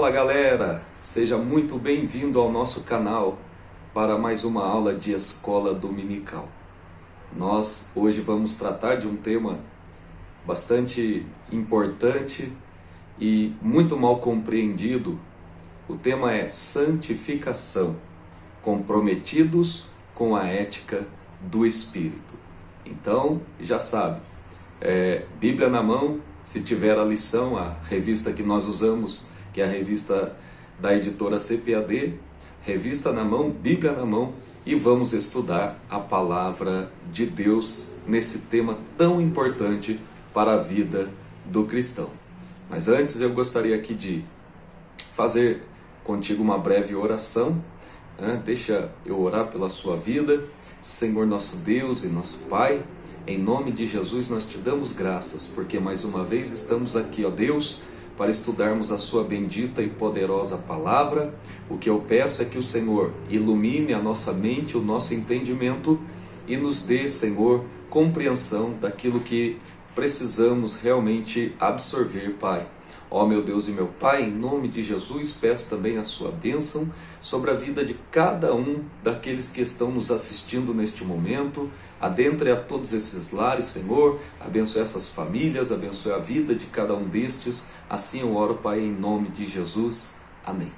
Fala galera, seja muito bem-vindo ao nosso canal para mais uma aula de escola dominical. Nós hoje vamos tratar de um tema bastante importante e muito mal compreendido. O tema é santificação, comprometidos com a ética do Espírito. Então, já sabe, Bíblia na mão, se tiver a lição, a revista que nós usamos, que é a revista da editora CPAD, revista na mão, Bíblia na mão, e vamos estudar a palavra de Deus nesse tema tão importante para a vida do cristão. Mas antes eu gostaria aqui de fazer contigo uma breve oração, Deixa eu orar pela sua vida. Senhor nosso Deus e nosso Pai, em nome de Jesus nós te damos graças, porque mais uma vez estamos aqui, ó Deus, para estudarmos a sua bendita e poderosa palavra. O que eu peço é que o Senhor ilumine a nossa mente, o nosso entendimento e nos dê, Senhor, compreensão daquilo que precisamos realmente absorver, Pai. Ó meu Deus e meu Pai, em nome de Jesus, peço também a sua bênção sobre a vida de cada um daqueles que estão nos assistindo neste momento. Adentre a todos esses lares, Senhor, abençoe essas famílias, abençoe a vida de cada um destes. Assim eu oro, Pai, em nome de Jesus. Amém.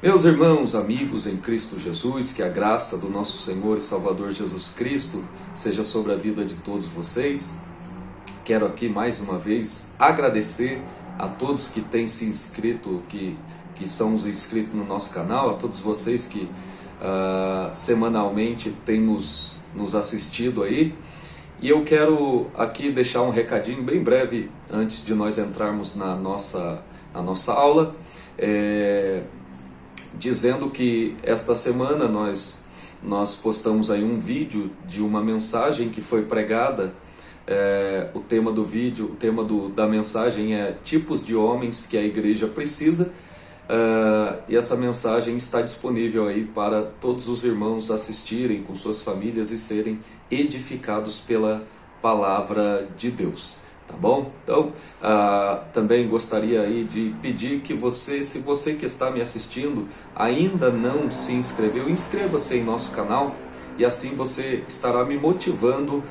Meus irmãos, amigos em Cristo Jesus, que a graça do nosso Senhor e Salvador Jesus Cristo seja sobre a vida de todos vocês. Quero aqui mais uma vez agradecer a todos que têm se inscrito, que são os inscritos no nosso canal, a todos vocês que semanalmente têm nos assistido aí. E eu quero aqui deixar um recadinho bem breve antes de nós entrarmos na nossa aula, dizendo que esta semana nós postamos aí um vídeo de uma mensagem que foi pregada. O tema do vídeo, o tema da mensagem é tipos de homens que a igreja precisa, e essa mensagem está disponível aí para todos os irmãos assistirem com suas famílias e serem edificados pela palavra de Deus, tá bom? Então, também gostaria aí de pedir que você, se você que está me assistindo ainda não se inscreveu, inscreva-se em nosso canal, e assim você estará me motivando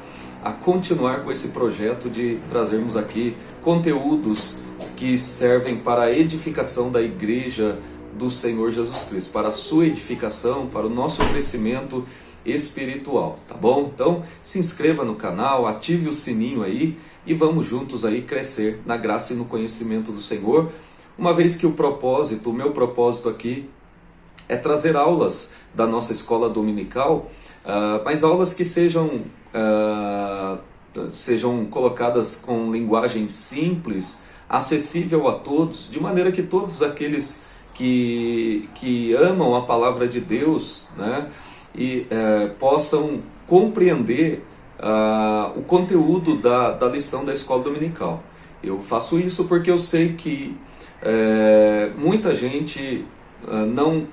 a continuar com esse projeto de trazermos aqui conteúdos que servem para a edificação da igreja do Senhor Jesus Cristo, para a sua edificação, para o nosso crescimento espiritual, tá bom? Então, se inscreva no canal, ative o sininho aí e vamos juntos aí crescer na graça e no conhecimento do Senhor, uma vez que o meu propósito aqui é trazer aulas da nossa escola dominical, mas aulas que sejam colocadas com linguagem simples, acessível a todos, de maneira que todos aqueles que amam a palavra de Deus, possam compreender o conteúdo da lição da escola dominical. Eu faço isso porque eu sei que muita gente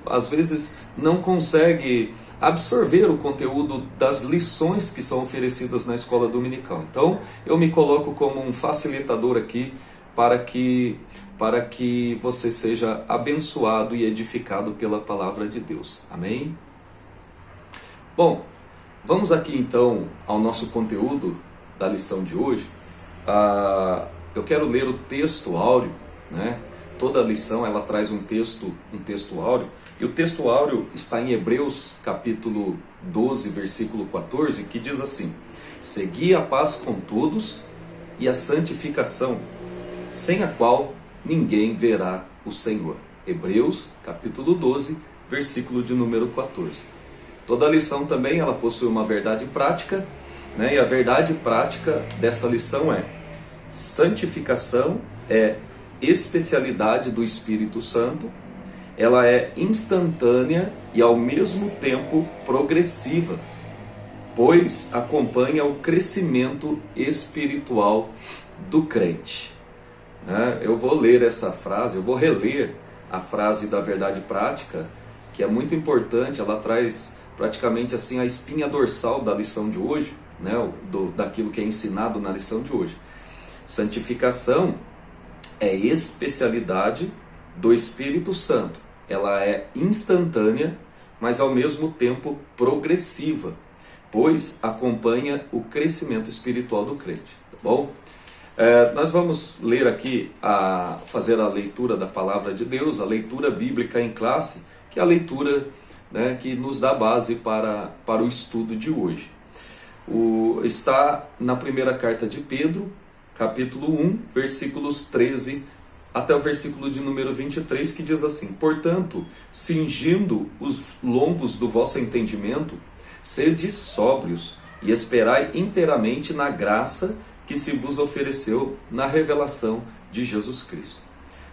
às vezes não consegue absorver o conteúdo das lições que são oferecidas na escola dominical. Então, eu me coloco como um facilitador aqui para que você seja abençoado e edificado pela palavra de Deus. Amém? Bom, vamos aqui então ao nosso conteúdo da lição de hoje. Eu quero ler o texto áureo, Toda lição ela traz um texto áureo. E o texto áureo está em Hebreus capítulo 12, versículo 14, que diz assim: segui a paz com todos e a santificação, sem a qual ninguém verá o Senhor. Hebreus capítulo 12, versículo de número 14. Toda a lição também ela possui uma verdade prática, e a verdade prática desta lição é: santificação é especialidade do Espírito Santo. Ela é instantânea e ao mesmo tempo progressiva, pois acompanha o crescimento espiritual do crente. Eu vou ler essa frase, eu vou reler a frase da verdade prática, que é muito importante. Ela traz praticamente assim a espinha dorsal da lição de hoje, daquilo que é ensinado na lição de hoje. Santificação é especialidade do Espírito Santo, ela é instantânea, mas ao mesmo tempo progressiva, pois acompanha o crescimento espiritual do crente, tá bom? Nós vamos ler aqui, fazer a leitura da Palavra de Deus, a leitura bíblica em classe, que é a leitura, né, que nos dá base para o estudo de hoje. Está na primeira carta de Pedro, capítulo 1, versículos 13 até o versículo de número 23, que diz assim: portanto, cingindo os lombos do vosso entendimento, sede sóbrios e esperai inteiramente na graça que se vos ofereceu na revelação de Jesus Cristo.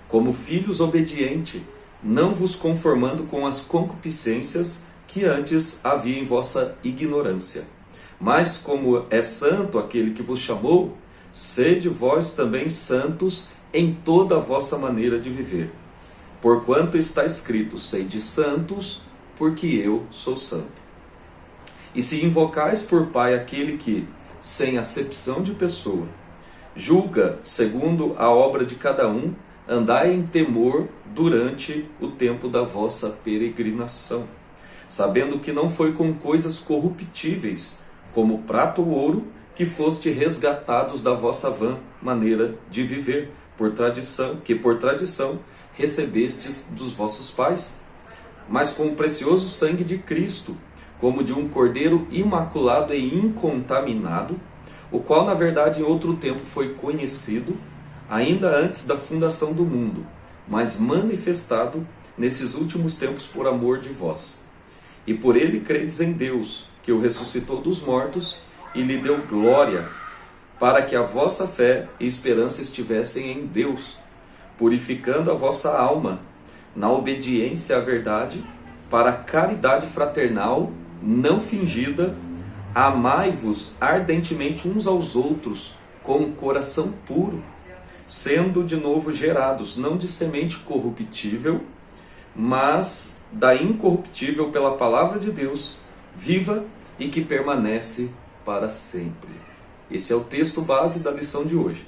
Como filhos obedientes, não vos conformando com as concupiscências que antes havia em vossa ignorância. Mas como é santo aquele que vos chamou, sede vós também santos em toda a vossa maneira de viver. Porquanto está escrito: sede santos, porque eu sou santo. E se invocais por Pai aquele que, sem acepção de pessoa, julga segundo a obra de cada um, andai em temor durante o tempo da vossa peregrinação, sabendo que não foi com coisas corruptíveis, como prata ou ouro, que foste resgatados da vossa vã maneira de viver, por tradição recebestes dos vossos pais, mas com o precioso sangue de Cristo, como de um cordeiro imaculado e incontaminado, o qual na verdade em outro tempo foi conhecido, ainda antes da fundação do mundo, mas manifestado nesses últimos tempos por amor de vós. E por ele credes em Deus, que o ressuscitou dos mortos e lhe deu glória, para que a vossa fé e esperança estivessem em Deus, purificando a vossa alma na obediência à verdade, para a caridade fraternal não fingida. Amai-vos ardentemente uns aos outros com um coração puro, sendo de novo gerados, não de semente corruptível, mas da incorruptível pela palavra de Deus, viva e que permanece para sempre. Esse é o texto base da lição de hoje.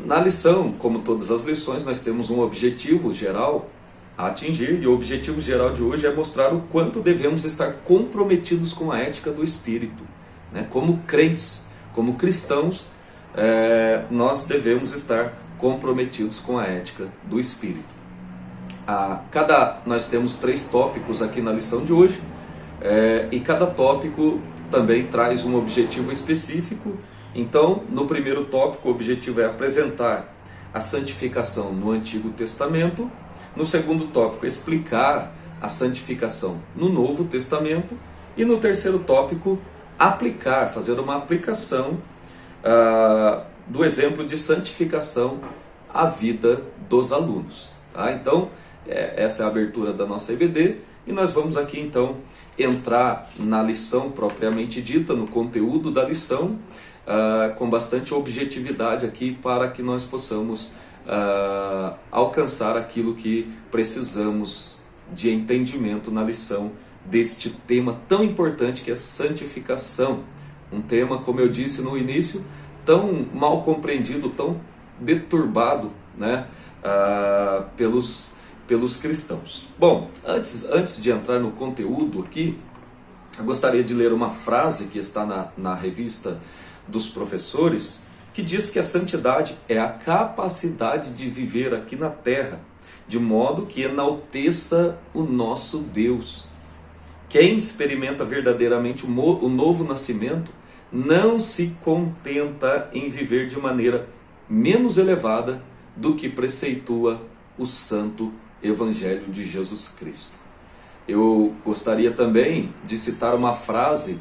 Na lição, como todas as lições, nós temos um objetivo geral a atingir, e o objetivo geral de hoje é mostrar o quanto devemos estar comprometidos com a ética do Espírito, né? Como crentes, como cristãos, nós devemos estar comprometidos com a ética do Espírito. Nós temos 3 tópicos aqui na lição de hoje, e cada tópico também traz um objetivo específico. Então, no primeiro tópico, o objetivo é apresentar a santificação no Antigo Testamento. No segundo tópico, explicar a santificação no Novo Testamento. E no terceiro tópico, fazer uma aplicação do exemplo de santificação à vida dos alunos. Tá? Então, essa é a abertura da nossa EBD, e nós vamos aqui então entrar na lição propriamente dita, no conteúdo da lição, com bastante objetividade aqui, para que nós possamos alcançar aquilo que precisamos de entendimento na lição deste tema tão importante que é santificação. Um tema, como eu disse no início, tão mal compreendido, tão deturbado, né, pelos cristãos. Bom, antes de entrar no conteúdo aqui, eu gostaria de ler uma frase que está na revista dos professores, que diz que a santidade é a capacidade de viver aqui na terra de modo que enalteça o nosso Deus. Quem experimenta verdadeiramente o novo nascimento não se contenta em viver de maneira menos elevada do que preceitua o santo Evangelho de Jesus Cristo. Eu gostaria também de citar uma frase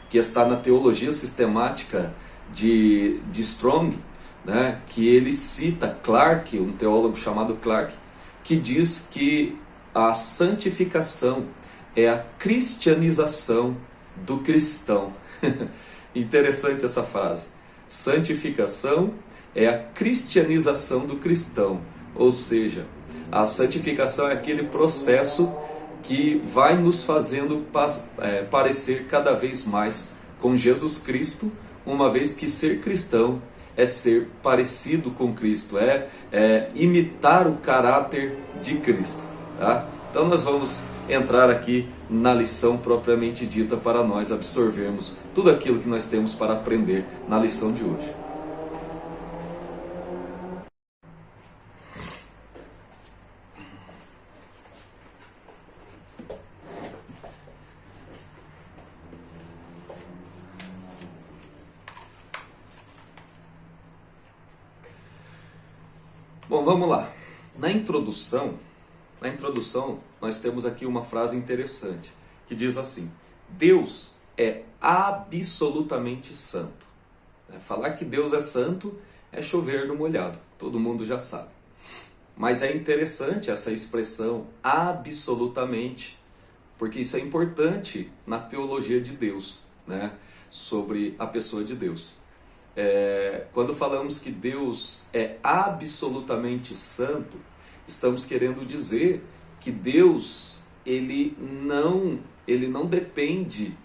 que está na Teologia Sistemática de Strong, né, que ele cita Clarke, um teólogo chamado Clarke, que diz que a santificação é a cristianização do cristão. Interessante essa frase. Santificação é a cristianização do cristão, ou seja, a santificação é aquele processo que vai nos fazendo parecer cada vez mais com Jesus Cristo, uma vez que ser cristão é ser parecido com Cristo, é imitar o caráter de Cristo, tá? Então nós vamos entrar aqui na lição propriamente dita para nós absorvermos tudo aquilo que nós temos para aprender na lição de hoje. Bom, vamos lá. Na introdução nós temos aqui uma frase interessante que diz assim: Deus é absolutamente santo. Falar que Deus é santo é chover no molhado, todo mundo já sabe. Mas é interessante essa expressão absolutamente, porque isso é importante na teologia de Deus, né? Sobre a pessoa de Deus. Quando falamos que Deus é absolutamente santo, estamos querendo dizer que Deus ele não depende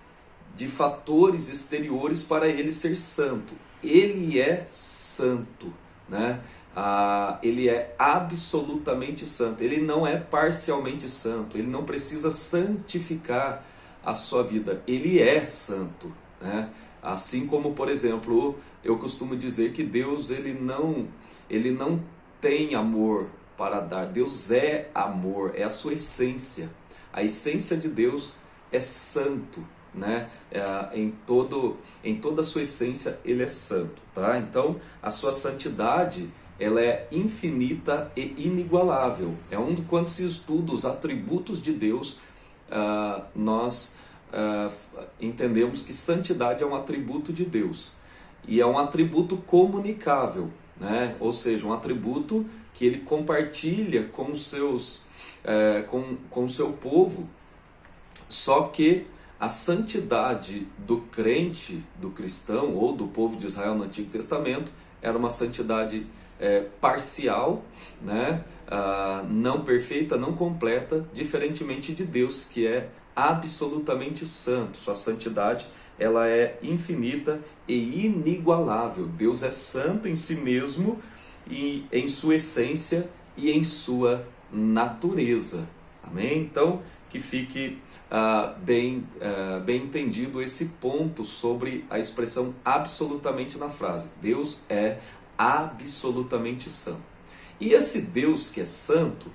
de fatores exteriores para ele ser santo. Ele é santo, né? Ele é absolutamente santo. Ele não é parcialmente santo. Ele não precisa santificar a sua vida. Ele é santo, né? Assim como, por exemplo, eu costumo dizer que Deus ele não tem amor para dar. Deus é amor, é a sua essência. A essência de Deus é santo, né? Em toda a sua essência ele é santo, tá? Então a sua santidade ela é infinita e inigualável. Quando se estuda os atributos de Deus, nós entendemos que santidade é um atributo de Deus e é um atributo comunicável, né? Ou seja, um atributo que ele compartilha com o seu povo. Só que a santidade do crente, do cristão ou do povo de Israel no Antigo Testamento era uma santidade parcial, né? Não perfeita, não completa, diferentemente de Deus, que é absolutamente santo. Sua santidade ela é infinita e inigualável. Deus é santo em si mesmo e em sua essência e em sua natureza. Amém? Então que fique bem entendido esse ponto sobre a expressão absolutamente na frase. Deus é absolutamente santo. E esse Deus que é santo,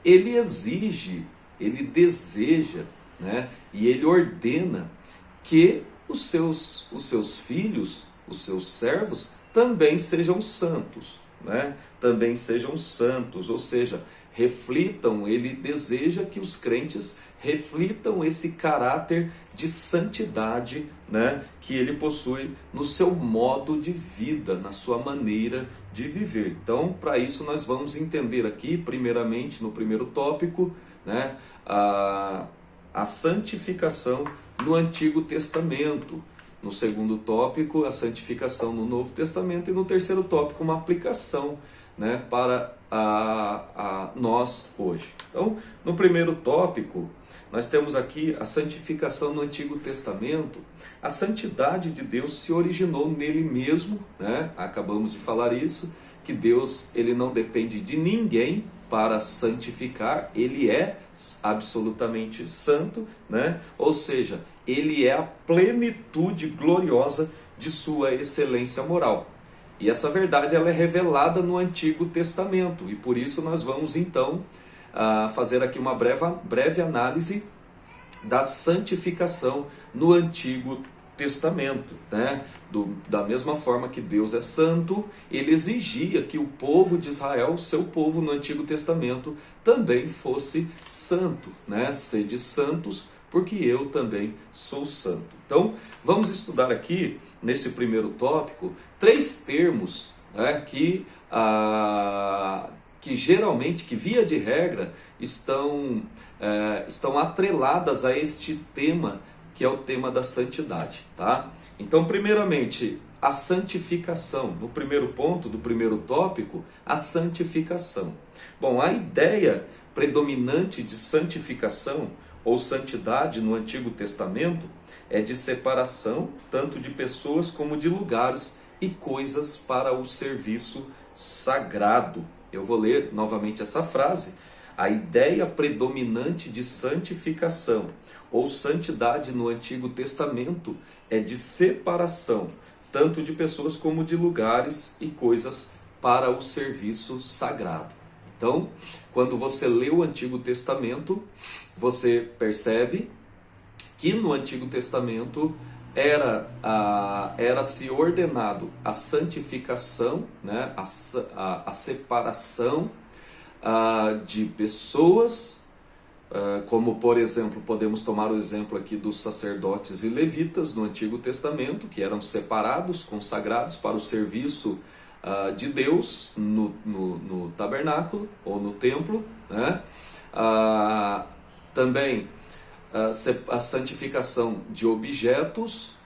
ele exige, ele deseja, né? E ele ordena que os seus filhos, os seus servos, também sejam santos, né? Também sejam santos, ou seja, reflitam, ele deseja que os crentes reflitam esse caráter de santidade, né, que ele possui no seu modo de vida, na sua maneira de viver. Então, para isso nós vamos entender aqui, primeiramente, no primeiro tópico, né, a santificação no Antigo Testamento. No segundo tópico, a santificação no Novo Testamento. E no terceiro tópico, uma aplicação, né, para nós hoje. Então, no primeiro tópico, nós temos aqui a santificação no Antigo Testamento. A santidade de Deus se originou nele mesmo, né? Acabamos de falar isso, que Deus ele não depende de ninguém para santificar, ele é absolutamente santo, né? Ou seja, ele é a plenitude gloriosa de sua excelência moral. E essa verdade ela é revelada no Antigo Testamento, e por isso nós vamos então fazer aqui uma breve análise da santificação no Antigo Testamento, né? Da mesma forma que Deus é santo, ele exigia que o povo de Israel, o seu povo no Antigo Testamento, também fosse santo, né? Sede santos, porque eu também sou santo. Então, vamos estudar aqui, nesse primeiro tópico, 3 termos, né, que geralmente, que via de regra, estão atreladas a este tema, que é o tema da santidade, tá? Então, primeiramente, a santificação. No primeiro ponto do primeiro tópico, a santificação. Bom, a ideia predominante de santificação ou santidade no Antigo Testamento é de separação tanto de pessoas como de lugares e coisas para o serviço sagrado. Eu vou ler novamente essa frase. A ideia predominante de santificação ou santidade no Antigo Testamento é de separação, tanto de pessoas como de lugares e coisas para o serviço sagrado. Então, quando você lê o Antigo Testamento, você percebe que no Antigo Testamento era-se ordenado a santificação, né, a separação de pessoas, como por exemplo, podemos tomar o exemplo aqui dos sacerdotes e levitas no Antigo Testamento, que eram separados, consagrados para o serviço de Deus no tabernáculo ou no templo, né? Também a santificação de objetos,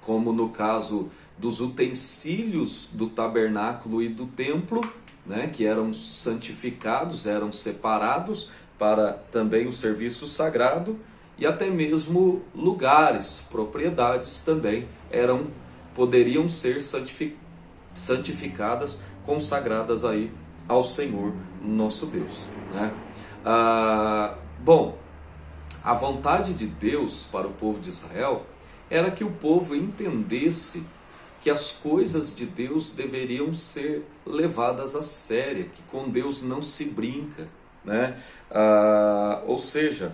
como no caso dos utensílios do tabernáculo e do templo, né, que eram santificados, eram separados para também o serviço sagrado, e até mesmo lugares, propriedades também poderiam ser santificadas, consagradas aí ao Senhor nosso Deus, né? Bom, a vontade de Deus para o povo de Israel era que o povo entendesse que as coisas de Deus deveriam ser levadas a sério, que com Deus não se brinca, né? Ou seja,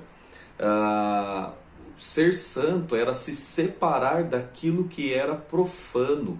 ser santo era se separar daquilo que era profano,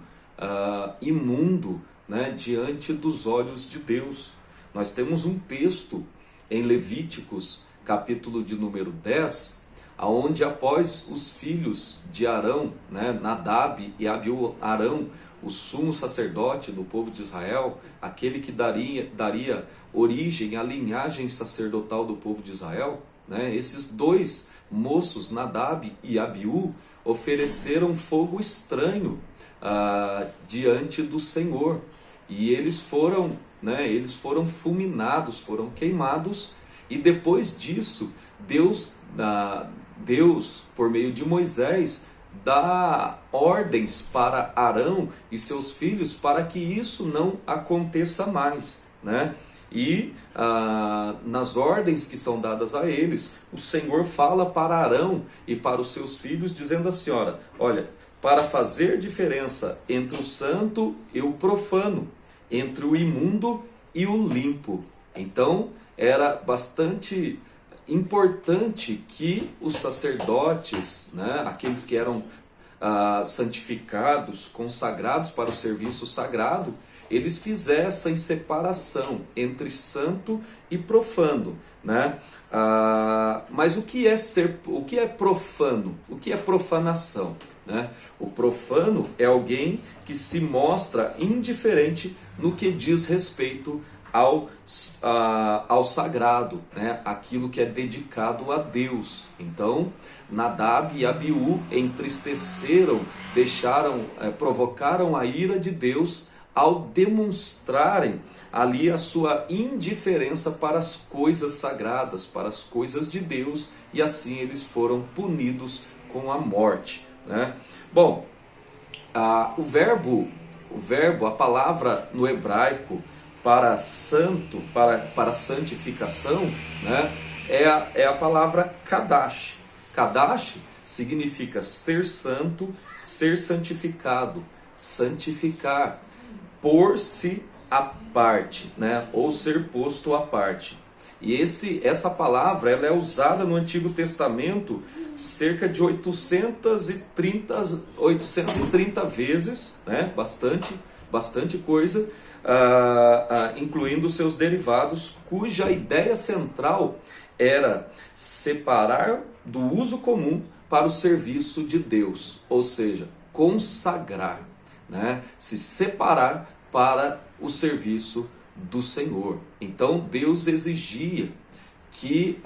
imundo, né, diante dos olhos de Deus. Nós temos um texto em Levíticos, capítulo de número 10, aonde após os filhos de Arão, né, Nadab e Abiú, Arão, o sumo sacerdote do povo de Israel, aquele que daria origem à linhagem sacerdotal do povo de Israel, né, esses dois moços, Nadab e Abiú, ofereceram fogo estranho diante do Senhor, e eles foram fulminados, foram queimados, e depois disso Deus, por meio de Moisés, dá ordens para Arão e seus filhos para que isso não aconteça mais, né? E nas ordens que são dadas a eles, o Senhor fala para Arão e para os seus filhos, dizendo assim: olha, para fazer diferença entre o santo e o profano, entre o imundo e o limpo. Então, era bastante importante que os sacerdotes, né, aqueles que eram santificados, consagrados para o serviço sagrado, eles fizessem separação entre santo e profano, né? Mas o que é profano? O que é profanação, né? O profano é alguém que se mostra indiferente no que diz respeito ao sagrado, né? Aquilo que é dedicado a Deus. Então, Nadab e Abiú entristeceram, provocaram a ira de Deus ao demonstrarem ali a sua indiferença para as coisas sagradas, para as coisas de Deus, e assim eles foram punidos com a morte, né? Bom, a palavra no hebraico para santo, para santificação, né, é a palavra kadash. Kadash significa ser santo, ser santificado, santificar, pôr-se à parte, né, ou ser posto à parte. E essa palavra ela é usada no Antigo Testamento cerca de 830 vezes, né, bastante coisa, incluindo seus derivados, cuja ideia central era separar do uso comum para o serviço de Deus, ou seja, consagrar, né? Se separar para o serviço do Senhor. Então Deus exigia que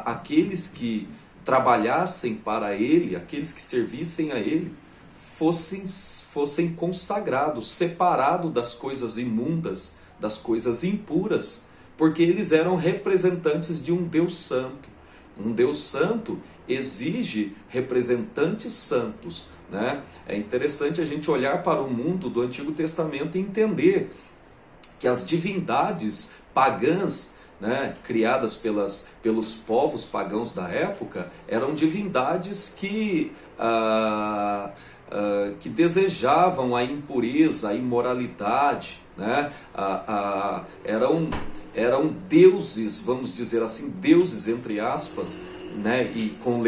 aqueles que trabalhassem para Ele, aqueles que servissem a Ele, fossem consagrados, separados das coisas imundas, das coisas impuras, porque eles eram representantes de um Deus santo. Um Deus santo exige representantes santos né? É interessante a gente olhar para o mundo do Antigo Testamento e entender que as divindades pagãs, né, criadas pelos povos pagãos da época, eram divindades que desejavam a impureza, a imoralidade, né? Eram deuses, vamos dizer assim, deuses entre aspas, né? E com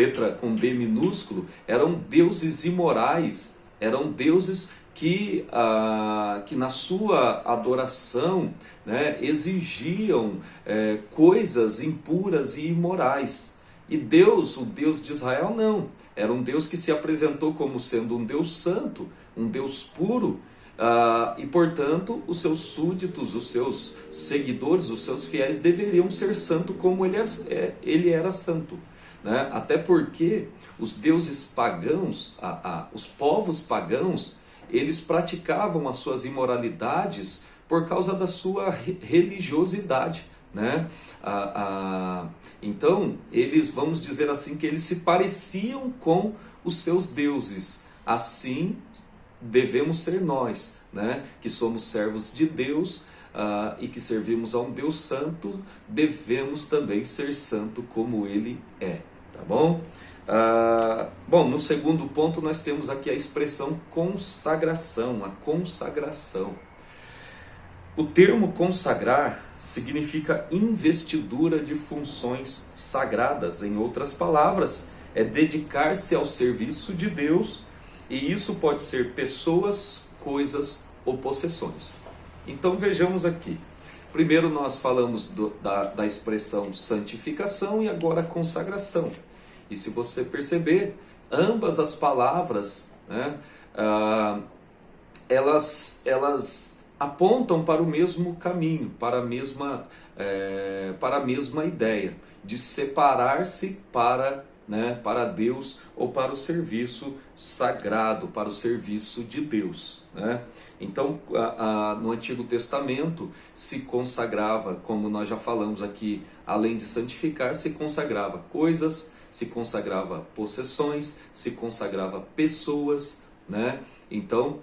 D minúsculo, eram deuses imorais, eram deuses que na sua adoração, né, exigiam coisas impuras e imorais. E Deus, o Deus de Israel, não. Era um Deus que se apresentou como sendo um Deus santo, um Deus puro, e portanto os seus súditos, os seus seguidores, os seus fiéis deveriam ser santos como ele era santo, né? Até porque os deuses pagãos, os povos pagãos, eles praticavam as suas imoralidades por causa da sua religiosidade, né? Então, eles, vamos dizer assim, que eles se pareciam com os seus deuses. Assim, devemos ser nós, né? Que somos servos de Deus e que servimos a um Deus santo, devemos também ser santo como Ele é, tá bom? Bom, no segundo ponto nós temos aqui a expressão consagração, a consagração. O termo consagrar significa investidura de funções sagradas. Em outras palavras, é dedicar-se ao serviço de Deus, e isso pode ser pessoas, coisas ou possessões. Então vejamos aqui. Primeiro nós falamos da expressão santificação e agora consagração. E se você perceber, ambas as palavras, né, elas apontam para o mesmo caminho, para a mesma ideia de separar-se para Deus ou para o serviço sagrado, para o serviço de Deus, né? Então, no Antigo Testamento se consagrava, como nós já falamos aqui, além de santificar, se consagrava coisas, se consagrava possessões, se consagrava pessoas, né? Então,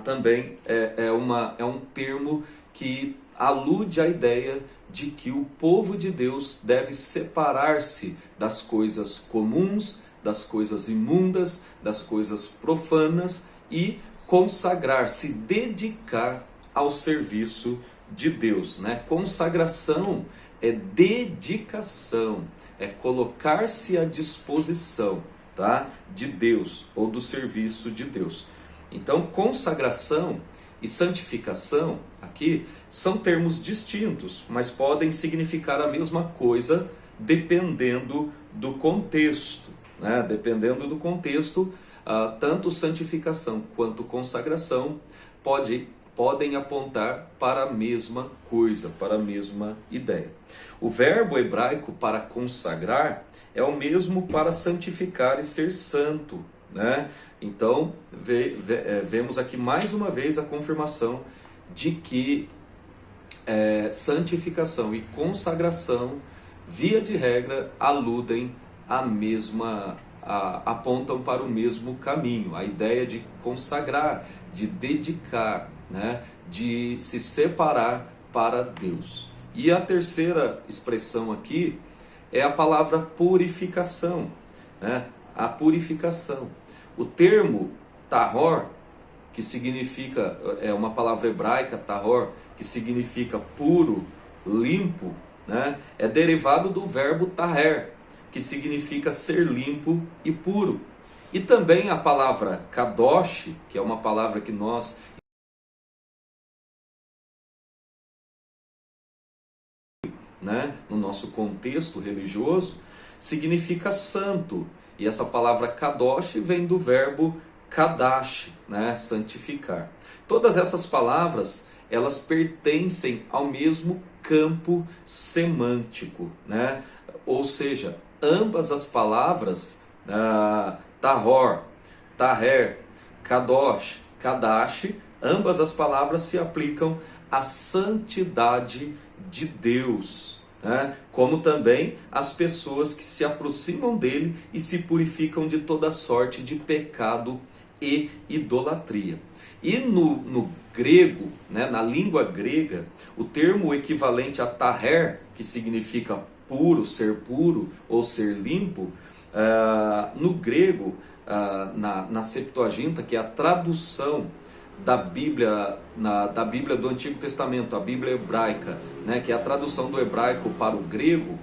também é um termo que alude à ideia de que o povo de Deus deve separar-se das coisas comuns, das coisas imundas, das coisas profanas e consagrar, se dedicar ao serviço de Deus, né? Consagração é dedicação, é colocar-se à disposição, tá? De Deus ou do serviço de Deus. Então, consagração e santificação aqui são termos distintos, mas podem significar a mesma coisa dependendo do contexto, né? Dependendo do contexto, tanto santificação quanto consagração podem apontar para a mesma coisa, para a mesma ideia. O verbo hebraico para consagrar é o mesmo para santificar e ser santo, né? Então, vemos aqui mais uma vez a confirmação de que santificação e consagração, via de regra, apontam para o mesmo caminho. A ideia de consagrar, de dedicar, né? De se separar para Deus. E a terceira expressão aqui é a palavra purificação, né? A purificação. O termo tahor, que significa, é uma palavra hebraica, tahor, que significa puro, limpo, né? É derivado do verbo taher, que significa ser limpo e puro. E também a palavra kadosh, que é uma palavra que nós no nosso contexto religioso, significa santo. E essa palavra kadosh vem do verbo kadash, né? Santificar. Todas essas palavras, elas pertencem ao mesmo campo semântico, né? Ou seja, ambas as palavras, tahor, taher, kadosh, kadash, ambas as palavras se aplicam à santidade de Deus, né? Como também as pessoas que se aproximam dele e se purificam de toda sorte de pecado e idolatria. E no grego, né, na língua grega, o termo equivalente a taher, que significa puro, ser puro ou ser limpo, no grego, na Septuaginta, que é a tradução da Bíblia, da Bíblia do Antigo Testamento, a Bíblia hebraica, né, que é a tradução do hebraico para o grego,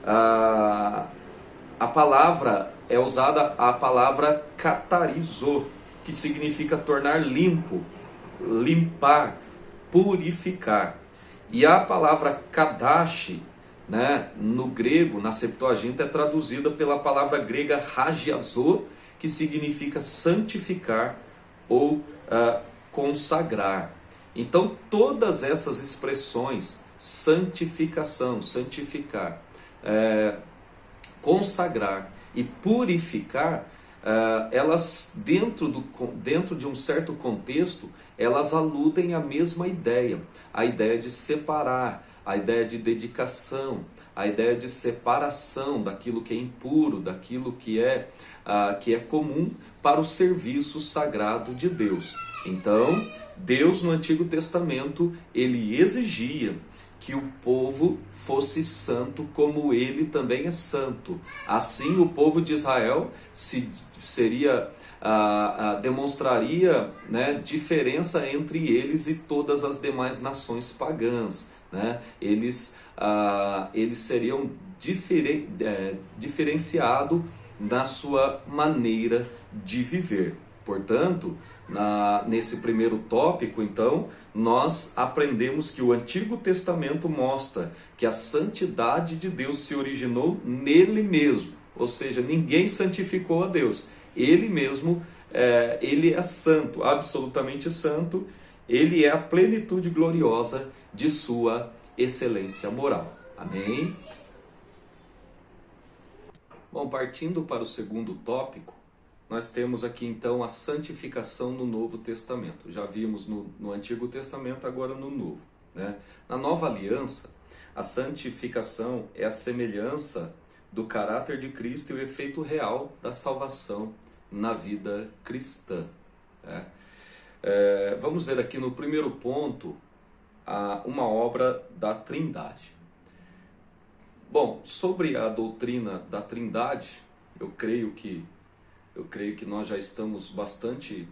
a palavra é usada a palavra katarizô, que significa tornar limpo, limpar, purificar. E a palavra kadash, né, no grego, na Septuaginta, é traduzida pela palavra grega hagiazô, que significa santificar ou consagrar. Então, todas essas expressões, santificação, santificar, consagrar e purificar, elas dentro de um certo contexto, elas aludem à mesma ideia, a ideia de separar, a ideia de dedicação, a ideia de separação daquilo que é impuro, daquilo que é comum para o serviço sagrado de Deus. Então, Deus no Antigo Testamento, ele exigia que o povo fosse santo como ele também é santo. Assim, o povo de Israel demonstraria, né, diferença entre eles e todas as demais nações pagãs, né? Eles seriam diferenciados na sua maneira de viver. Portanto, nesse primeiro tópico, então, nós aprendemos que o Antigo Testamento mostra que a santidade de Deus se originou nele mesmo, ou seja, ninguém santificou a Deus, ele mesmo, ele é santo, absolutamente santo, ele é a plenitude gloriosa de sua excelência moral. Amém? Bom, partindo para o segundo tópico, nós temos aqui então a santificação no Novo Testamento. Já vimos no Antigo Testamento, agora no Novo, né? Na Nova Aliança, a santificação é a semelhança do caráter de Cristo e o efeito real da salvação na vida cristã, né? Vamos ver aqui no primeiro ponto uma obra da Trindade. Bom, sobre a doutrina da Trindade, eu creio que nós já estamos bastante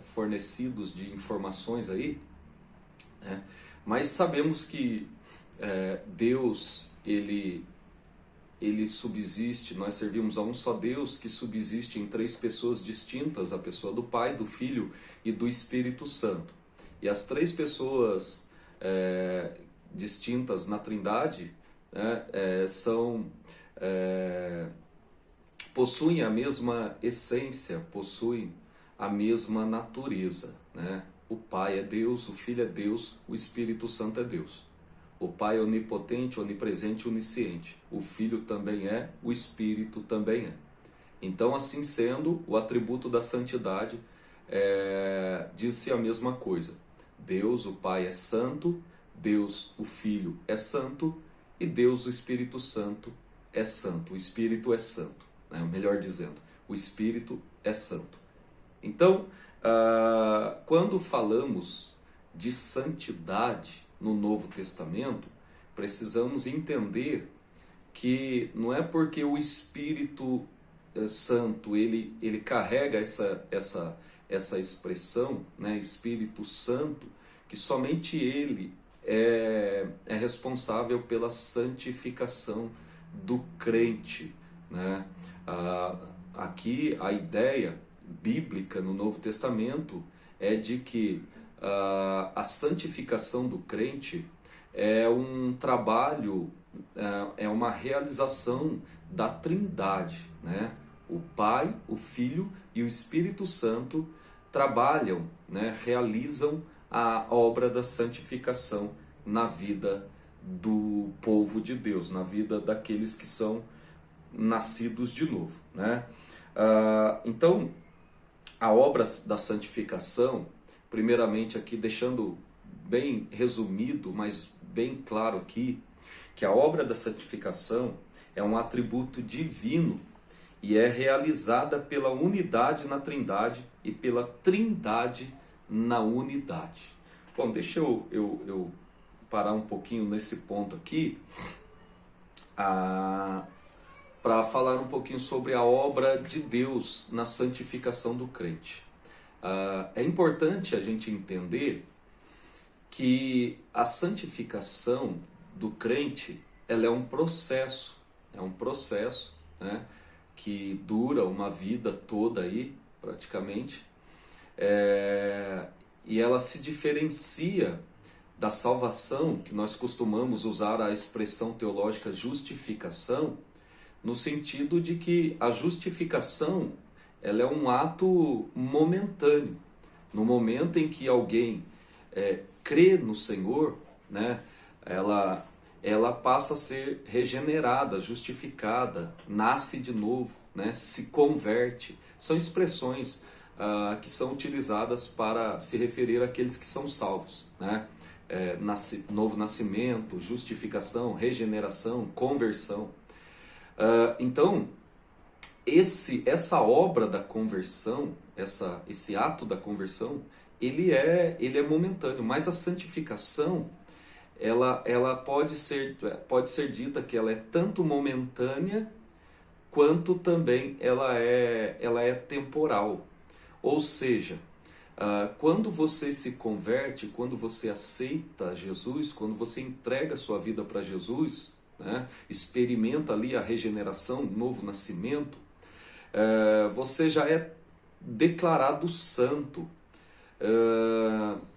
fornecidos de informações aí, né? Mas sabemos que Deus, ele subsiste, nós servimos a um só Deus que subsiste em três pessoas distintas, a pessoa do Pai, do Filho e do Espírito Santo. E as três pessoas distintas na Trindade, né, possuem a mesma essência, possuem a mesma natureza, né? O Pai é Deus, o Filho é Deus, o Espírito Santo é Deus. O Pai é onipotente, onipresente, onisciente. O Filho também é, o Espírito também é. Então, assim sendo, o atributo da santidade diz-se a mesma coisa. Deus, o Pai, é santo, Deus, o Filho, é santo, e Deus, o Espírito Santo, é santo. O Espírito é santo, né? Melhor dizendo, o Espírito é santo. Então, quando falamos de santidade no Novo Testamento, precisamos entender que não é porque o Espírito Santo ele carrega essa expressão, né, Espírito Santo, que somente ele é responsável pela santificação do crente, né? Aqui a ideia bíblica no Novo Testamento é de que a santificação do crente é um trabalho, é uma realização da Trindade, né? O Pai, o Filho e o Espírito Santo trabalham, né? Realizam a obra da santificação na vida do povo de Deus, na vida daqueles que são nascidos de novo, né? Então, a obra da santificação, primeiramente aqui deixando bem resumido, mas bem claro aqui, que a obra da santificação é um atributo divino e é realizada pela unidade na Trindade e pela Trindade na unidade. Bom, deixa eu parar um pouquinho nesse ponto aqui para falar um pouquinho sobre a obra de Deus na santificação do crente. É importante a gente entender que a santificação do crente ela é um processo, né, que dura uma vida toda aí, praticamente, e ela se diferencia da salvação, que nós costumamos usar a expressão teológica justificação, no sentido de que a justificação ela é um ato momentâneo. No momento em que alguém crê no Senhor, né, ela passa a ser regenerada, justificada, nasce de novo, né, se converte. São expressões que são utilizadas para se referir àqueles que são salvos, né? Novo nascimento, justificação, regeneração, conversão. Então, essa obra da conversão, esse ato da conversão, ele é momentâneo, mas a santificação, ela pode ser dita que ela é tanto momentânea, quanto também ela é temporal. Ou seja, quando você se converte, quando você aceita Jesus, quando você entrega a sua vida para Jesus, né, experimenta ali a regeneração, o novo nascimento, você já é declarado santo.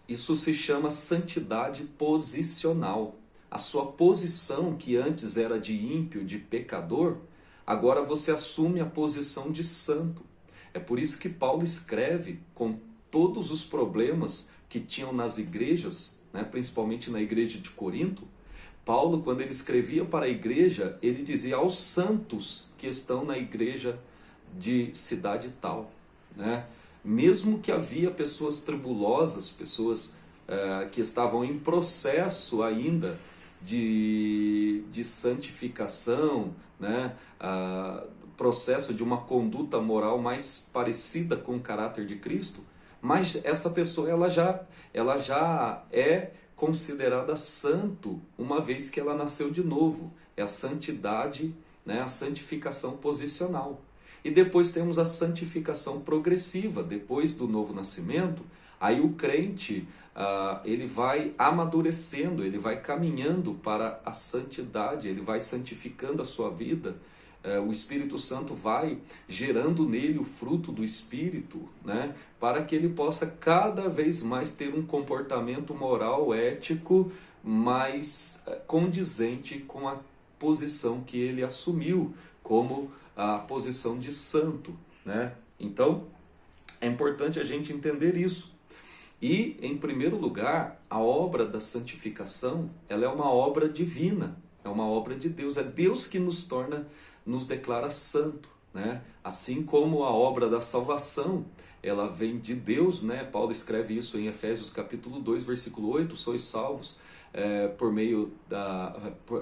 Isso se chama santidade posicional. A sua posição, que antes era de ímpio, de pecador, agora você assume a posição de santo. É por isso que Paulo escreve com todos os problemas que tinham nas igrejas, né, principalmente na igreja de Corinto. Paulo, quando ele escrevia para a igreja, ele dizia aos santos que estão na igreja de cidade tal, né? Mesmo que havia pessoas tribulosas, pessoas que estavam em processo ainda de santificação, né? Processo de uma conduta moral mais parecida com o caráter de Cristo, mas essa pessoa ela já é considerada santo uma vez que ela nasceu de novo. É a santidade, né? A santificação posicional. E depois temos a santificação progressiva. Depois do novo nascimento, aí o crente ele vai amadurecendo, ele vai caminhando para a santidade, ele vai santificando a sua vida. O Espírito Santo vai gerando nele o fruto do Espírito, né, para que ele possa cada vez mais ter um comportamento moral, ético, mais condizente com a posição que ele assumiu como a posição de santo, né? Então, é importante a gente entender isso. E, em primeiro lugar, a obra da santificação, ela é uma obra divina, é uma obra de Deus, é Deus que nos declara santo, né? Assim como a obra da salvação, ela vem de Deus, né? Paulo escreve isso em Efésios capítulo 2, versículo 8, sois salvos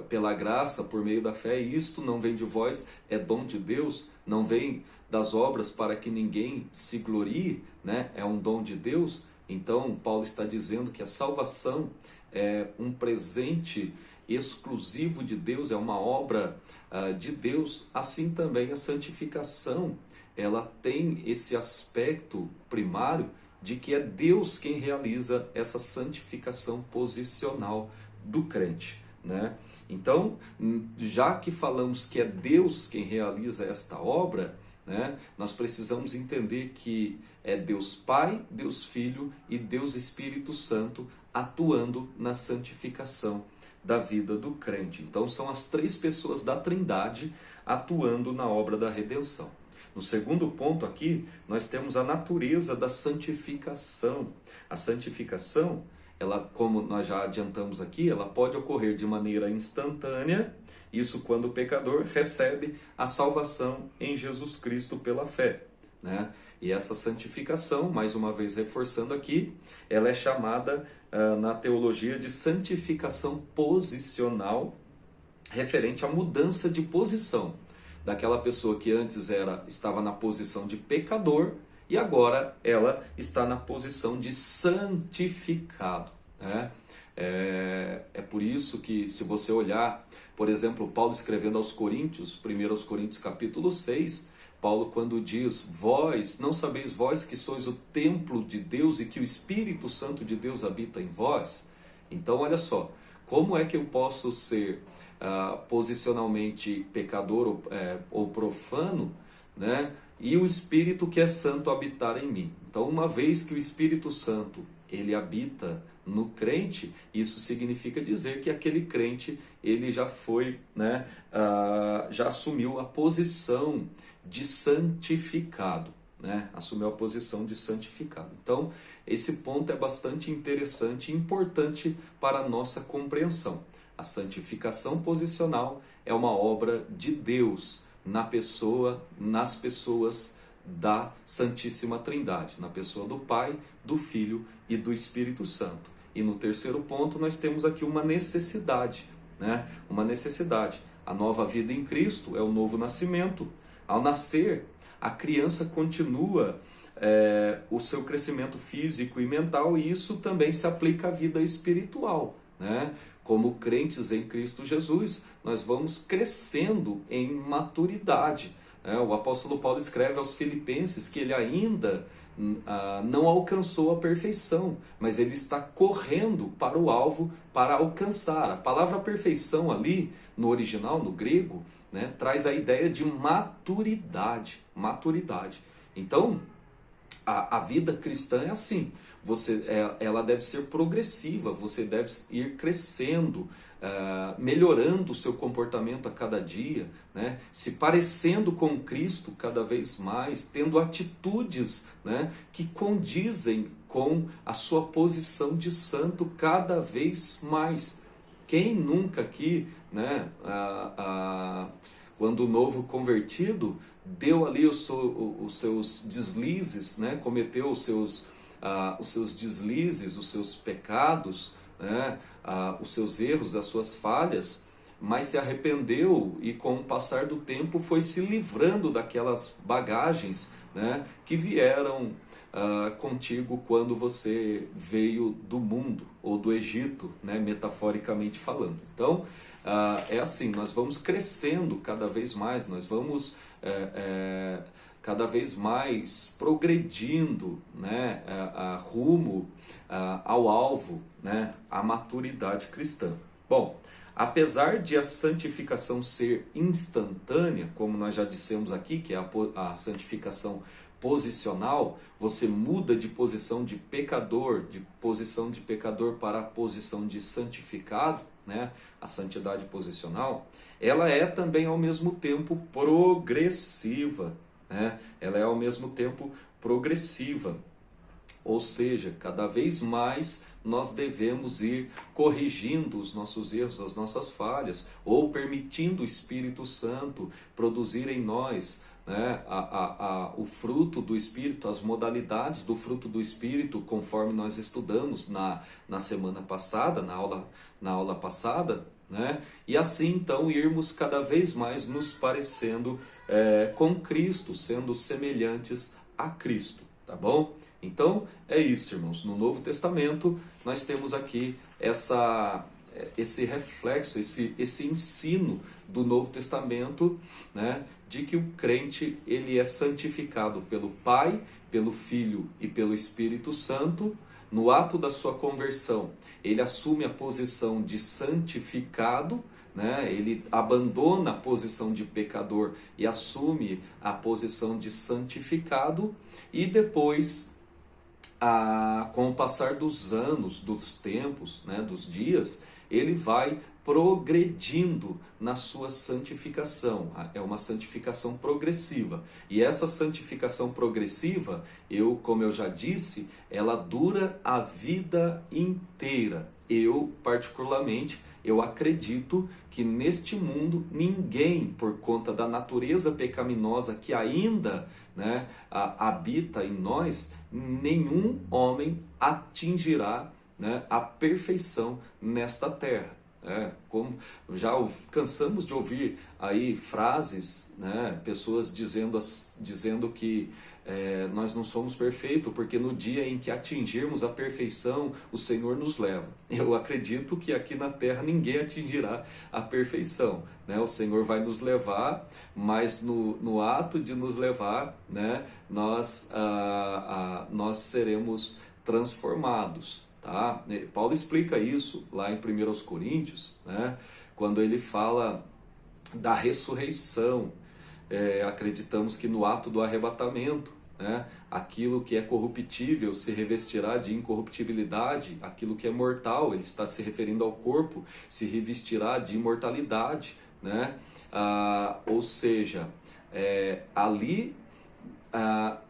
pela graça, por meio da fé, e isto não vem de vós, é dom de Deus, não vem das obras para que ninguém se glorie, né? É um dom de Deus. Então Paulo está dizendo que a salvação é um presente exclusivo de Deus, é uma obra de Deus. Assim também a santificação, ela tem esse aspecto primário de que é Deus quem realiza essa santificação posicional do crente, né? Então, já que falamos que é Deus quem realiza esta obra, né, nós precisamos entender que é Deus Pai, Deus Filho e Deus Espírito Santo atuando na santificação da vida do crente. Então são as três pessoas da Trindade atuando na obra da redenção. No segundo ponto aqui, nós temos a natureza da santificação. A santificação, ela, como nós já adiantamos aqui, ela pode ocorrer de maneira instantânea, isso quando o pecador recebe a salvação em Jesus Cristo pela fé, né? E essa santificação, mais uma vez reforçando aqui, ela é chamada na teologia de santificação posicional, referente à mudança de posição daquela pessoa que antes estava na posição de pecador e agora ela está na posição de santificado, né? É por isso que, se você olhar, por exemplo, Paulo escrevendo aos Coríntios, 1 Coríntios capítulo 6, Paulo quando diz: vós, não sabeis vós que sois o templo de Deus e que o Espírito Santo de Deus habita em vós? Então olha só, como é que eu posso ser posicionalmente pecador ou profano, né? E o Espírito que é santo habitar em mim? Então, uma vez que o Espírito Santo ele habita no crente, isso significa dizer que aquele crente ele já foi, né, já assumiu a posição de santificado, né? Assumiu a posição de santificado. Então, esse ponto é bastante interessante e importante para a nossa compreensão. A santificação posicional é uma obra de Deus nas pessoas da Santíssima Trindade, na pessoa do Pai, do Filho e do Espírito Santo. E no terceiro ponto nós temos aqui uma necessidade, né? Uma necessidade. A nova vida em Cristo é o novo nascimento. Ao nascer, a criança continua o seu crescimento físico e mental, e isso também se aplica à vida espiritual, né? Como crentes em Cristo Jesus, nós vamos crescendo em maturidade. O apóstolo Paulo escreve aos Filipenses que ele ainda não alcançou a perfeição, mas ele está correndo para o alvo para alcançar. A palavra perfeição ali, no original, no grego, né, traz a ideia de maturidade. Então, a vida cristã é assim. Ela deve ser progressiva, você deve ir crescendo, melhorando o seu comportamento a cada dia, né? Se parecendo com Cristo cada vez mais, tendo atitudes, né, que condizem com a sua posição de santo cada vez mais. Quem nunca aqui, né, quando o novo convertido deu ali os seus deslizes, né, cometeu os seus deslizes, os seus pecados, né, os seus erros, as suas falhas, mas se arrependeu e com o passar do tempo foi se livrando daquelas bagagens, né, que vieram contigo quando você veio do mundo ou do Egito, né, metaforicamente falando. Então, é assim, nós vamos crescendo cada vez mais, nós vamos cada vez mais progredindo, né, rumo ao alvo, né, à maturidade cristã. Bom, apesar de a santificação ser instantânea, como nós já dissemos aqui, que é a santificação posicional, você muda de posição de pecador para a posição de santificado, né, a santidade posicional, ela é também ao mesmo tempo progressiva, né? Ela é ao mesmo tempo progressiva, ou seja, cada vez mais nós devemos ir corrigindo os nossos erros, as nossas falhas, ou permitindo o Espírito Santo produzir em nós, né, o fruto do Espírito, as modalidades do fruto do Espírito, conforme nós estudamos na semana passada, na aula passada, né? E assim então irmos cada vez mais nos parecendo com Cristo, sendo semelhantes a Cristo, tá bom? Então é isso, irmãos. No Novo Testamento nós temos aqui esse reflexo, esse ensino do Novo Testamento, né, de que o crente ele é santificado pelo Pai, pelo Filho e pelo Espírito Santo. No ato da sua conversão, ele assume a posição de santificado, né? Ele abandona a posição de pecador e assume a posição de santificado, e depois, com o passar dos anos, dos tempos, né, dos dias, ele vai progredindo na sua santificação. É uma santificação progressiva. E essa santificação progressiva, como eu já disse, ela dura a vida inteira. Particularmente, eu acredito que neste mundo ninguém, por conta da natureza pecaminosa que ainda, né, habita em nós, nenhum homem atingirá, né, a perfeição nesta terra. Como já cansamos de ouvir aí frases, né, pessoas dizendo que nós não somos perfeitos, porque no dia em que atingirmos a perfeição, o Senhor nos leva. Eu acredito que aqui na terra ninguém atingirá a perfeição, né? O Senhor vai nos levar, mas no ato de nos levar, né, nós seremos transformados. Tá? Paulo explica isso lá em 1 Coríntios, né? Quando ele fala da ressurreição. Acreditamos que no ato do arrebatamento, né, aquilo que é corruptível se revestirá de incorruptibilidade, aquilo que é mortal, ele está se referindo ao corpo, se revestirá de imortalidade, né? Ou seja, ali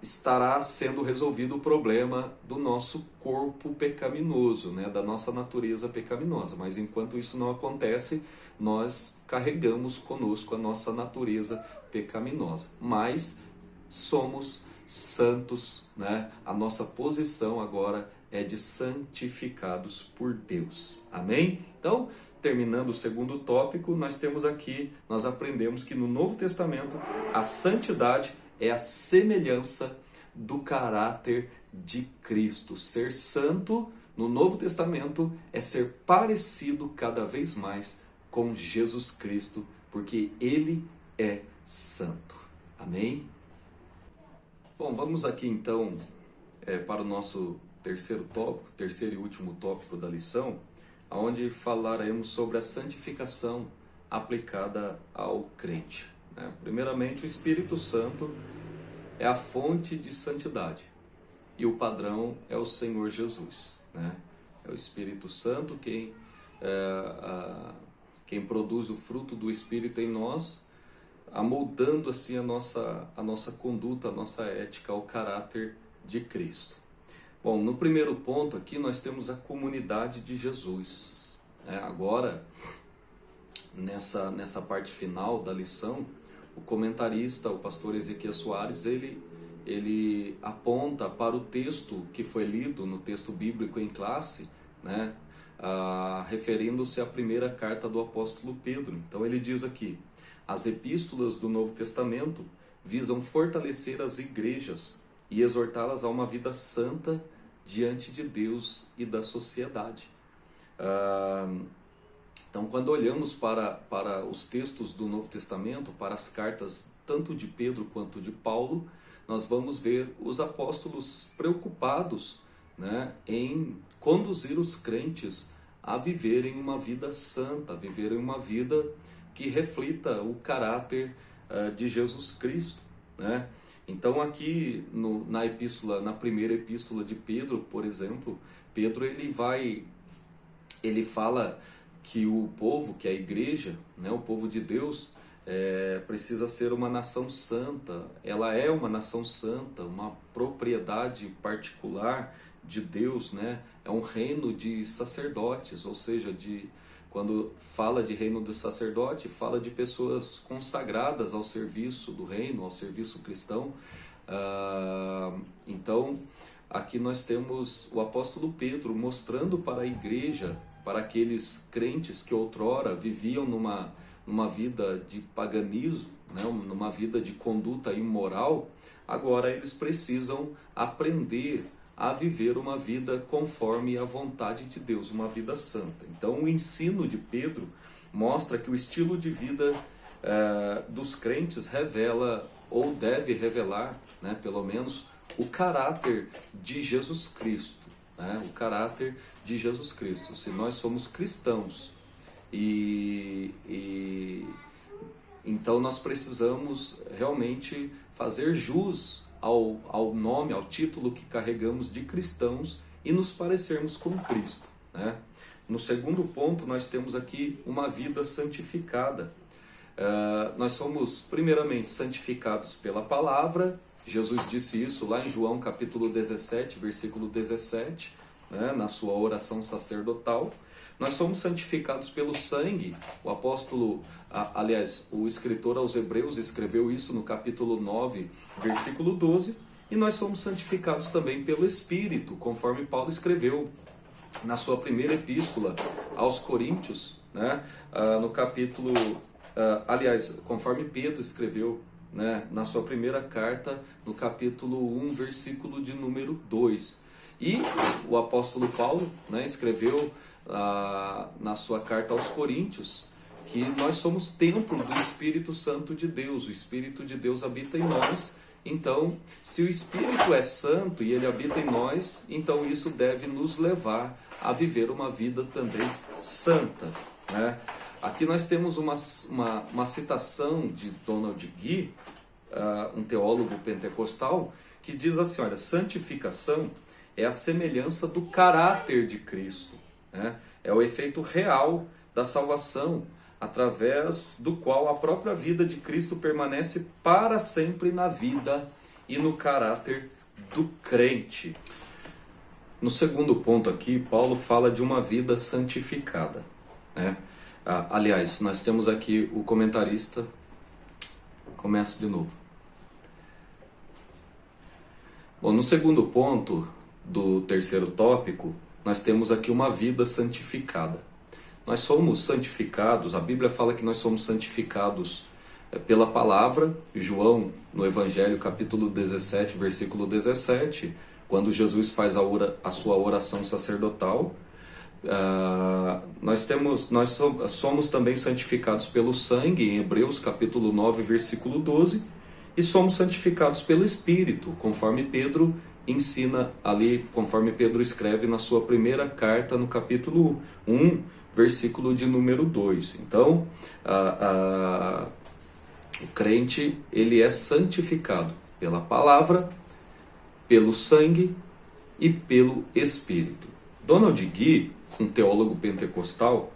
estará sendo resolvido o problema do nosso corpo pecaminoso, né, da nossa natureza pecaminosa. Mas enquanto isso não acontece, nós carregamos conosco a nossa natureza pecaminosa. Mas somos santos, né? A nossa posição agora é de santificados por Deus. Amém? Então, terminando o segundo tópico, nós aprendemos que no Novo Testamento a santidade é a semelhança do caráter de Cristo. Ser santo no Novo Testamento é ser parecido cada vez mais com Jesus Cristo, porque Ele é santo. Amém? Bom, vamos aqui então para o nosso terceiro e último tópico da lição, onde falaremos sobre a santificação aplicada ao crente. Primeiramente, o Espírito Santo é a fonte de santidade e o padrão é o Senhor Jesus, né? É o Espírito Santo quem produz o fruto do Espírito em nós, amoldando assim a nossa conduta, a nossa ética, ao caráter de Cristo. Bom, no primeiro ponto aqui nós temos a comunidade de Jesus. Agora, nessa parte final da lição, o comentarista, o pastor Ezequiel Soares, ele aponta para o texto que foi lido no texto bíblico em classe, né, referindo-se à primeira carta do apóstolo Pedro. Então ele diz aqui: as epístolas do Novo Testamento visam fortalecer as igrejas e exortá-las a uma vida santa diante de Deus e da sociedade. Então, quando olhamos para os textos do Novo Testamento, para as cartas tanto de Pedro quanto de Paulo, nós vamos ver os apóstolos preocupados, né, em conduzir os crentes a viverem uma vida santa, a viverem uma vida que reflita o caráter de Jesus Cristo, né? Então aqui na primeira epístola de Pedro, por exemplo, Pedro ele fala que o povo, que a igreja, né, o povo de Deus, precisa ser uma nação santa. Ela é uma nação santa, uma propriedade particular de Deus, né? É um reino de sacerdotes, ou seja, quando fala de reino de sacerdote, fala de pessoas consagradas ao serviço do reino, ao serviço cristão. Então, aqui nós temos o apóstolo Pedro mostrando para a igreja, para aqueles crentes que outrora viviam numa vida de paganismo, né, numa vida de conduta imoral, agora eles precisam aprender a viver uma vida conforme a vontade de Deus, uma vida santa. Então o ensino de Pedro mostra que o estilo de vida dos crentes revela, ou deve revelar, né, pelo menos, o caráter de Jesus Cristo. O caráter de Jesus Cristo. Se nós somos cristãos então nós precisamos realmente fazer jus ao nome, ao título que carregamos de cristãos e nos parecermos com Cristo, né? No segundo ponto, nós temos aqui uma vida santificada. Nós somos primeiramente santificados pela palavra. Jesus disse isso lá em João capítulo 17, versículo 17, né, na sua oração sacerdotal. Nós somos santificados pelo sangue. O apóstolo, o escritor aos Hebreus escreveu isso no capítulo 9, versículo 12. E nós somos santificados também pelo Espírito, conforme Paulo escreveu na sua primeira epístola aos Coríntios, né, no capítulo, aliás, conforme Pedro escreveu, né, na sua primeira carta, no capítulo 1, versículo de número 2. E o apóstolo Paulo, né, escreveu na sua carta aos Coríntios que nós somos templo do Espírito Santo de Deus, o Espírito de Deus habita em nós. Então, se o Espírito é santo e ele habita em nós, então isso deve nos levar a viver uma vida também santa, né? Aqui nós temos uma citação de Donald Gee, um teólogo pentecostal, que diz assim, olha, santificação é a semelhança do caráter de Cristo, né? É o efeito real da salvação, através do qual a própria vida de Cristo permanece para sempre na vida e no caráter do crente. No segundo ponto aqui, Paulo fala de uma vida santificada, né? Aliás, nós temos aqui o comentarista, começa de novo. Bom, no segundo ponto do terceiro tópico, nós temos aqui uma vida santificada. Nós somos santificados, a Bíblia fala que nós somos santificados pela palavra. João, no Evangelho, capítulo 17, versículo 17, quando Jesus faz a sua oração sacerdotal, nós somos também santificados pelo sangue, em Hebreus, capítulo 9, versículo 12, e somos santificados pelo Espírito, conforme Pedro ensina ali, conforme Pedro escreve na sua primeira carta, no capítulo 1, versículo de número 2. Então, o crente, ele é santificado pela palavra, pelo sangue e pelo Espírito. Donald Gee, um teólogo pentecostal,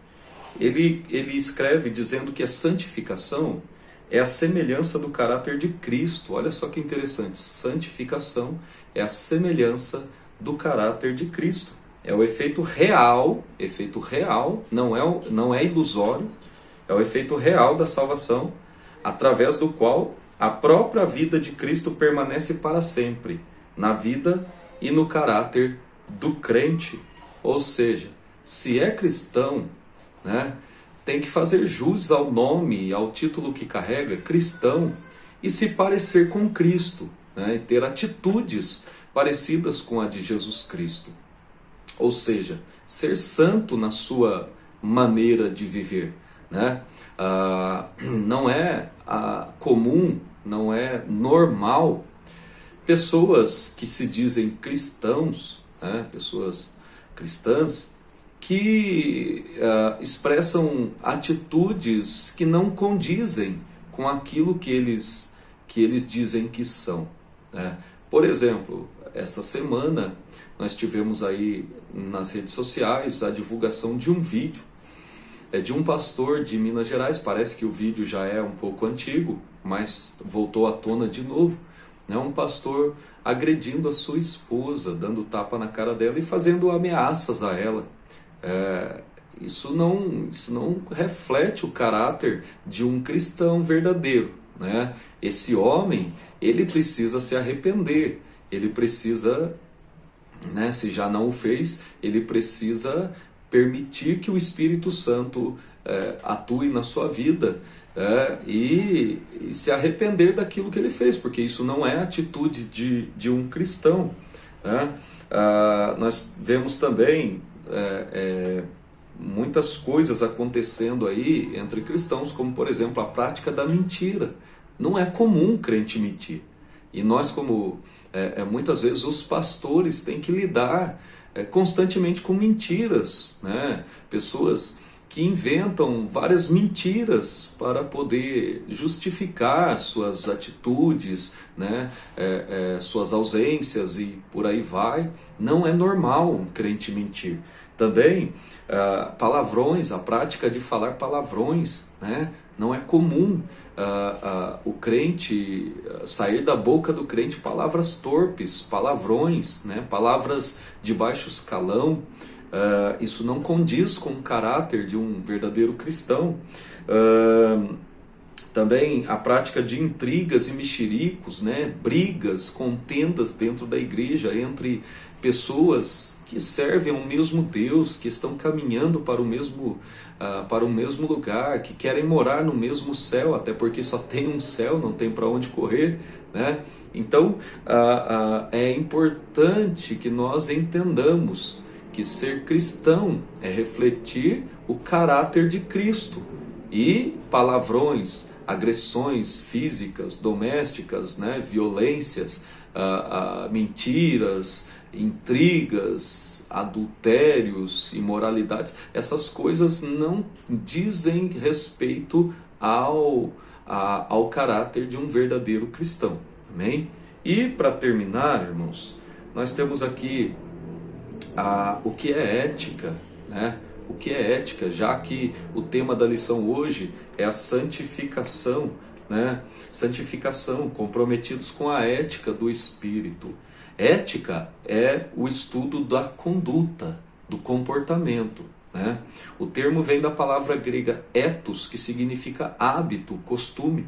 ele escreve dizendo que a santificação é a semelhança do caráter de Cristo. Olha só que interessante, santificação é a semelhança do caráter de Cristo. É o efeito real, não é ilusório, é o efeito real da salvação, através do qual a própria vida de Cristo permanece para sempre, na vida e no caráter do crente. Ou seja, se é cristão, né, tem que fazer jus ao nome, ao título que carrega, cristão, e se parecer com Cristo, né, e ter atitudes parecidas com a de Jesus Cristo. Ou seja, ser santo na sua maneira de viver, né? Não é comum, não é normal pessoas que se dizem cristãos, né? Pessoas cristãs, que expressam atitudes que não condizem com aquilo que eles dizem que são, né? Por exemplo, essa semana nós tivemos aí nas redes sociais a divulgação de um vídeo de um pastor de Minas Gerais. Parece que o vídeo já é um pouco antigo, mas voltou à tona de novo, né? Um pastor agredindo a sua esposa, dando tapa na cara dela e fazendo ameaças a ela. Isso não reflete o caráter de um cristão verdadeiro, né? Esse homem, ele precisa se arrepender, ele precisa, né, se já não o fez, ele precisa permitir que o Espírito Santo atue na sua vida, e se arrepender daquilo que ele fez, porque isso não é a atitude de um cristão, né? Nós vemos também muitas coisas acontecendo aí entre cristãos, como por exemplo a prática da mentira. Não é comum crente mentir, e nós, como muitas vezes os pastores têm que lidar constantemente com mentiras, né? Pessoas que inventam várias mentiras para poder justificar suas atitudes, né? Suas ausências e por aí vai. Não é normal um crente mentir. Também palavrões, a prática de falar palavrões, né? Não é comum o crente, sair da boca do crente palavras torpes, palavrões, né? Palavras de baixo escalão. Isso não condiz com o caráter de um verdadeiro cristão. Também a prática de intrigas e mexericos, né? Brigas, contendas dentro da igreja entre pessoas que servem ao mesmo Deus, que estão caminhando para o mesmo lugar, que querem morar no mesmo céu, até porque só tem um céu, não tem para onde correr, né? Então, é importante que nós entendamos que ser cristão é refletir o caráter de Cristo. E palavrões, agressões físicas, domésticas, né, violências, mentiras, intrigas, adultérios, imoralidades, essas coisas não dizem respeito ao caráter de um verdadeiro cristão. Amém? E para terminar, irmãos, nós temos aqui o que é ética, né? O que é ética, já que o tema da lição hoje é a santificação, né? Santificação, comprometidos com a ética do Espírito. Ética é o estudo da conduta, do comportamento, né? O termo vem da palavra grega ethos, que significa hábito, costume,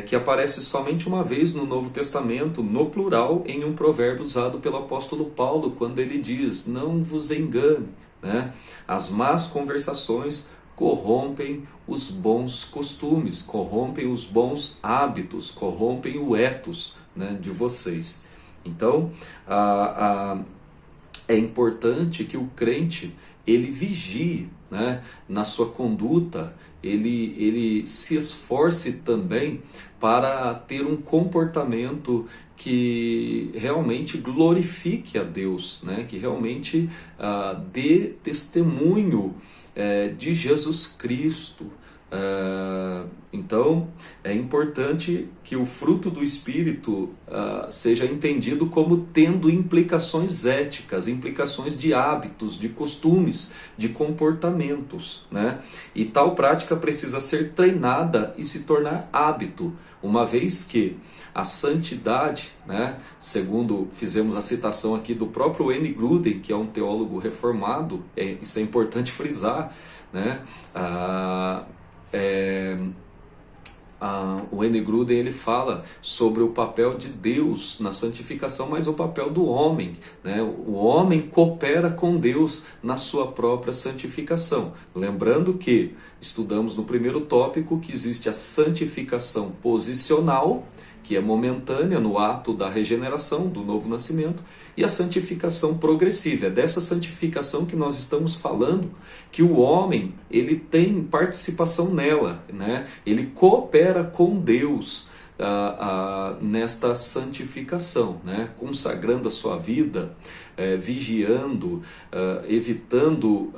que aparece somente uma vez no Novo Testamento, no plural, em um provérbio usado pelo apóstolo Paulo, quando ele diz: não vos engane, né? As más conversações corrompem os bons costumes, corrompem os bons hábitos, corrompem o ethos, né, de vocês. Então, é importante que o crente ele vigie, né, na sua conduta, ele se esforce também para ter um comportamento que realmente glorifique a Deus, né, que realmente dê testemunho de Jesus Cristo. Então é importante que o fruto do Espírito seja entendido como tendo implicações éticas, implicações de hábitos, de costumes, de comportamentos, né? E tal prática precisa ser treinada e se tornar hábito, uma vez que a santidade, né, segundo fizemos a citação aqui do próprio N. Gruden, que é um teólogo reformado, isso é importante frisar, né? O N. Gruden ele fala sobre o papel de Deus na santificação, mas o papel do homem, né? O homem coopera com Deus na sua própria santificação. Lembrando que estudamos no primeiro tópico que existe a santificação posicional, que é momentânea no ato da regeneração, do novo nascimento, e a santificação progressiva. É dessa santificação que nós estamos falando, que o homem ele tem participação nela, né? Ele coopera com Deus nesta santificação, né? Consagrando a sua vida, vigiando, evitando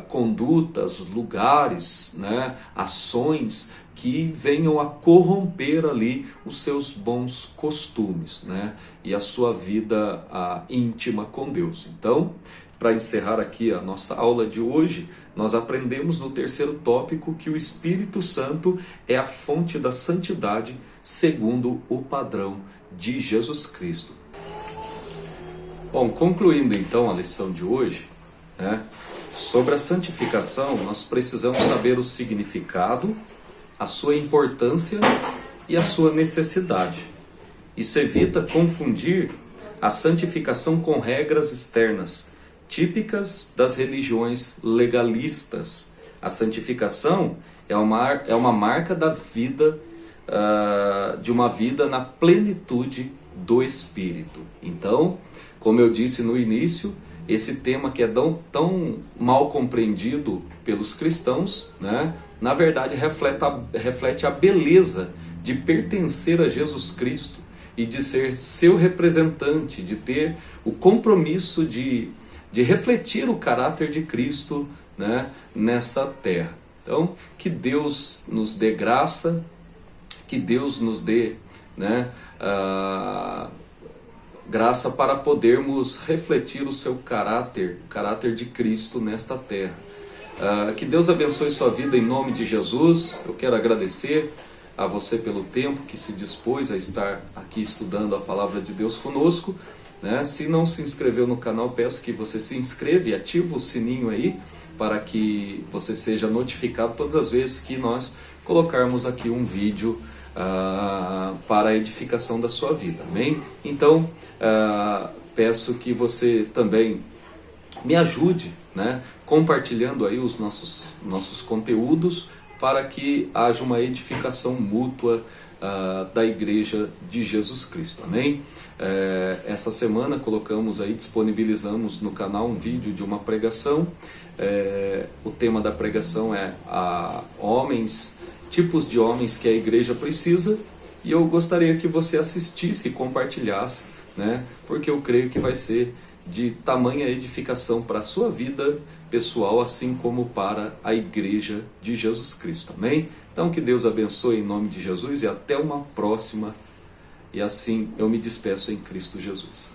condutas, lugares, né? Ações que venham a corromper ali os seus bons costumes, né? E a sua vida íntima com Deus. Então, para encerrar aqui a nossa aula de hoje, nós aprendemos no terceiro tópico que o Espírito Santo é a fonte da santidade segundo o padrão de Jesus Cristo. Bom, concluindo então a lição de hoje, né, sobre a santificação, nós precisamos saber o significado, a sua importância e a sua necessidade. Isso evita confundir a santificação com regras externas, típicas das religiões legalistas. A santificação é uma marca da vida, de uma vida na plenitude do Espírito. Então, como eu disse no início, esse tema que é tão mal compreendido pelos cristãos, né, na verdade reflete a beleza de pertencer a Jesus Cristo e de ser seu representante, de ter o compromisso de refletir o caráter de Cristo, né, nessa terra. Então, que Deus nos dê graça, que Deus nos dê, né, graça para podermos refletir o seu caráter, o caráter de Cristo nesta terra. Que Deus abençoe sua vida em nome de Jesus. Eu quero agradecer a você pelo tempo que se dispôs a estar aqui estudando a palavra de Deus conosco, né? Se não se inscreveu no canal, peço que você se inscreva e ative o sininho aí, para que você seja notificado todas as vezes que nós colocarmos aqui um vídeo para a edificação da sua vida, amém? Então, peço que você também me ajude, né, compartilhando aí os nossos conteúdos para que haja uma edificação mútua da Igreja de Jesus Cristo, amém? Essa semana disponibilizamos no canal um vídeo de uma pregação. O tema da pregação é tipos de homens que a igreja precisa, e eu gostaria que você assistisse e compartilhasse, né, porque eu creio que vai ser de tamanha edificação para a sua vida pessoal, assim como para a Igreja de Jesus Cristo, amém? Então que Deus abençoe em nome de Jesus e até uma próxima, e assim eu me despeço em Cristo Jesus.